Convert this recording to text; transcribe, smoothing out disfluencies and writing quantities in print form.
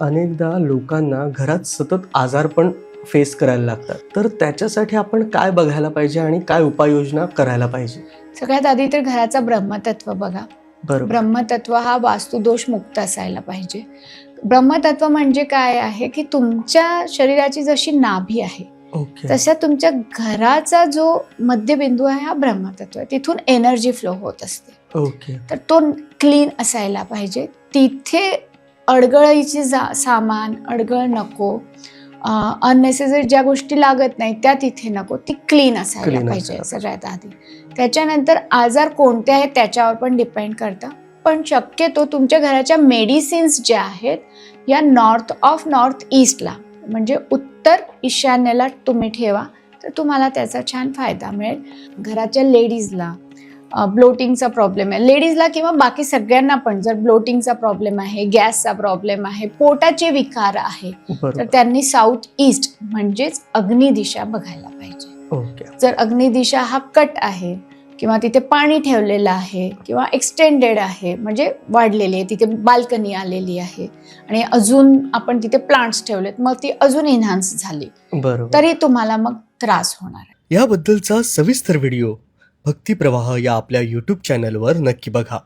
अनेकदा लोकांना घरात सतत आजारपण फेस करायला लागतात, तर त्याच्यासाठी आपण काय बघायला पाहिजे आणि काय उपाययोजना करायला पाहिजे? सगळ्यात आधी तर घराचा ब्रह्मतत्व बघा. बरोबर. ब्रह्मतत्व हा वास्तुदोष मुक्त असायला पाहिजे. ब्रह्मतत्व म्हणजे काय आहे की तुमच्या शरीराची जशी नाभी आहे ओके. तसा तुमच्या घराचा जो मध्यबिंदू आहे हा ब्रह्मतत्व आहे. तिथून एनर्जी फ्लो होत असते. ओके. तर तो क्लीन असायला पाहिजे. तिथे अडगळीची सामान अडगळ नको. अननेसेसरी ज्या गोष्टी लागत नाही त्या तिथे नको. ती क्लीन असायला पाहिजे सगळ्यात आधी. त्याच्यानंतर आजार कोणते आहेत त्याच्यावर पण डिपेंड करतं. पण शक्यतो तुमच्या घराच्या मेडिसिन्स ज्या आहेत या नॉर्थ ईस्टला म्हणजे उत्तर ईशान्येला तुम्ही ठेवा तर तुम्हाला त्याचा छान फायदा मिळेल. घराच्या लेडीजला ब्लोटिंगचा प्रॉब्लेम आहे, लेडीजला किंवा बाकी सगळ्यांना पण जर ब्लोटिंगचा प्रॉब्लेम आहे, गॅसचा प्रॉब्लेम आहे, पोटाचे विकार आहे तर त्यांनी साऊथ ईस्ट म्हणजेच अग्नी दिशा बघायला पाहिजे. ओके. जर अग्नी दिशा हा कट आहे किंवा तिथे पाणी ठेवलेलं आहे किंवा एक्सटेंडेड आहे म्हणजे वाढलेली आहे, तिथे बाल्कनी आलेली आहे आणि अजून आपण तिथे प्लांट्स ठेवलेत मग ती अजून इन्हान्स झाली तरी तुम्हाला मग त्रास होणार आहे. याबद्दलचा सविस्तर व्हिडिओ भक्ती प्रवाह या आपल्या YouTube चॅनलवर नक्की बघा.